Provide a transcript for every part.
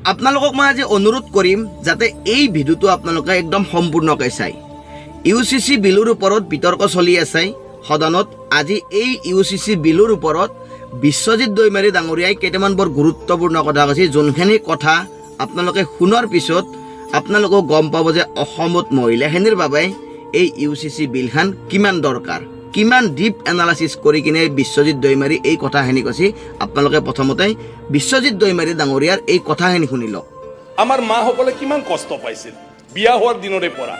আপোনালোকক মই আজি অনুৰোধ কৰিম যাতে এই ভিডিঅ'টো আপোনালোকে একদম সম্পূৰ্ণকৈ চাই। UCC বিলৰ ওপৰত বিতৰ্ক চলি আছে সদনত। আজি এই UCC বিলৰ ওপৰত বিশ্বজিৎ দৈমাৰী ডাঙৰীয়াই কেইটামান বৰ গুৰুত্বপূৰ্ণ কথা কৈছে, যোনখিনি কথা আপোনালোকে শুনাৰ পিছত আপোনালোকক গম পাব যে অসমত মহিলাখিনিৰ বাবে এই UCC বিলখন কিমান দৰকাৰ, কিমান ডিপ এনালাইচিছ কৰি কিনে বিশ্বজিৎ দৈমাৰী এই কথাখিনি কৈছে। আপোনালোকে প্ৰথমতে বিশ্বজিৎ দৈমাৰী ডাঙৰীয়াৰ এই কথাখিনি শুনি লওক। আমাৰ মাসকলে কিমান কষ্ট পাইছিল বিয়া হোৱাৰ দিনৰে পৰা,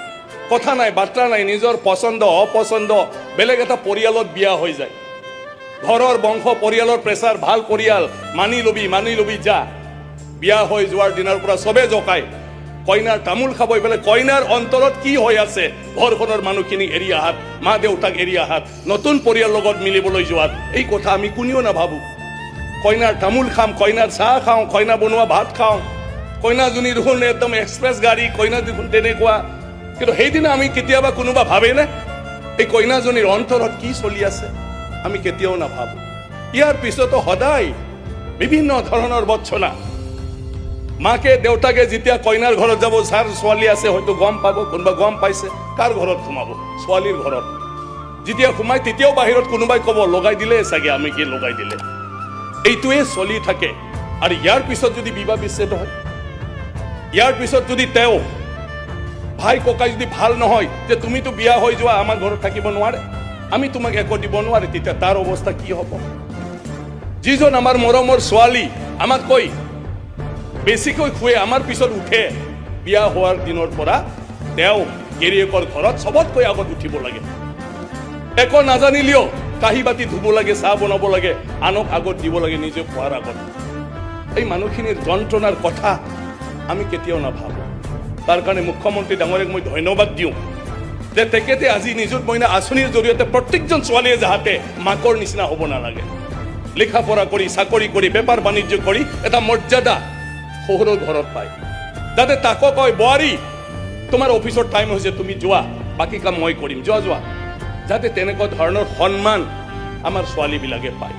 কথা নাই বাৰ্তা নাই, নিজৰ পচন্দ অপচন্দ বেলেগ এটা পৰিয়ালত বিয়া হৈ যায়। ঘৰৰ বংশ পৰিয়ালৰ প্ৰেছাৰ, ভাল পৰিয়াল, মানি লবি যা। বিয়া হৈ যোৱাৰ দিনৰ পৰা চবে জকায়, কইনাৰ তামোল খাব পেলাই কইনাৰ অন্তৰত কি হৈ আছে, ঘৰখনৰ মানুহখিনিক এৰি আহাত, মা দেউতাক এৰি আহাত, নতুন পৰিয়াল লগত মিলিবলৈ যোৱাত, এই কথা আমি কোনেও নাভাবো। কইনাৰ তামোল খাম, কইনাৰ চাহ খাওঁ, কইনা বনোৱা ভাত খাওঁ, কইনাজনী দেখোন একদম এক্সপ্ৰেছ গাড়ী, কইনা দেখোন তেনেকুৱা। কিন্তু সেইদিনা আমি কেতিয়াবা কোনোবা ভাবেনে এই কইনাজনীৰ অন্তৰত কি চলি আছে? আমি কেতিয়াও নাভাবো। ইয়াৰ পিছতো সদায় বিভিন্ন ধৰণৰ বৰ্চনা। মাকে দেউতাকে যেতিয়া কইনাৰ ঘৰত যাব, যাৰ ছোৱালী আছে হয়তো গম পাব, কোনোবা গম পাইছে, কাৰ ঘৰত সোমাব? ছোৱালীৰ ঘৰত। যেতিয়া সোমাই তেতিয়াও বাহিৰত কোনোবাই ক'ব লগাই দিলে চাগে, আমি কি লগাই দিলে। এইটোৱে চলি থাকে। আৰু ইয়াৰ পিছত যদি বিবাহ বিচ্ছেদ হয়, ইয়াৰ পিছত যদি তেওঁ ভাই ককাই যদি ভাল নহয় যে তুমিতো বিয়া হৈ যোৱা, আমাৰ ঘৰত থাকিব নোৱাৰে, আমি তোমাক একো দিব নোৱাৰে, তেতিয়া তাৰ অৱস্থা কি হ'ব? যিজন আমাৰ মৰমৰ ছোৱালী আমাতকৈ বেছিকৈ শুৱে, আমাৰ পিছত উঠে, বিয়া হোৱাৰ দিনৰ পৰা তেওঁ গিৰিয়েকৰ ঘৰত চবতকৈ আগত উঠিব লাগে। একো নাজানিলেও কাঁহী বাতি ধুব লাগে, চাহ বনাব লাগে, আনক আগত দিব লাগে, নিজে খোৱাৰ আগত। এই মানুহখিনিৰ যন্ত্ৰণাৰ কথা আমি কেতিয়াও নাভাবো। তাৰ কাৰণে মুখ্যমন্ত্ৰী ডাঙৰীয়াক মই ধন্যবাদ দিওঁ যে তেখেতে আজি নিযুত মইনা আঁচনিৰ জৰিয়তে প্ৰত্যেকজন ছোৱালীয়ে যাতে মাকৰ নিচিনা হ'ব নালাগে, লিখা পঢ়া কৰি, চাকৰি কৰি, বেপাৰ বাণিজ্য কৰি এটা মৰ্যাদা শহুৰৰ ঘৰত পায়, যাতে তাকো কয় বোৱাৰী তোমাৰ অফিচৰ টাইম হৈছে, তুমি যোৱা, বাকী কাম মই কৰিম, যোৱা। যাতে তেনেকুৱা ধৰণৰ সন্মান আমাৰ ছোৱালীবিলাকে পায়।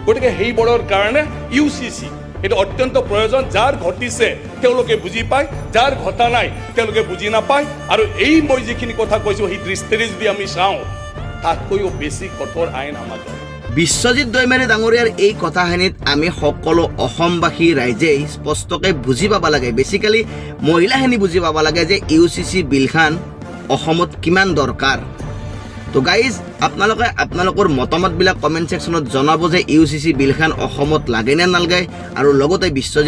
গতিকে সেইবোৰৰ কাৰণে UCC এইটো অত্যন্ত প্ৰয়োজন। যাৰ ঘটিছে তেওঁলোকে বুজি পায়, যাৰ ঘটা নাই তেওঁলোকে বুজি নাপায়। আৰু এই মই যিখিনি কথা কৈছোঁ সেই দৃষ্টিৰে যদি আমি চাওঁ, তাতকৈও বেছি কঠোৰ আইন আমাৰ দৰে। বিশ্বজিৎ দৈমাৰী ডাঙৰীয়াৰ এই কথাখিনিত আমি সকলো অসমবাসী ৰাইজে স্পষ্টকৈ বুজি পাব লাগে, বেছিকেলি মহিলাখিনি বুজি পাব লাগে যে UCC বিলখন অসমত কিমান দৰকাৰ। তো গাইজ, আপোনালোকে আপোনালোকৰ মতামতবিলাক কমেণ্ট ছেকশ্যনত জনাব যে UCC বিলখন অসমত লাগে নে নালাগে, আৰু লগতে বিশ্বজিৎ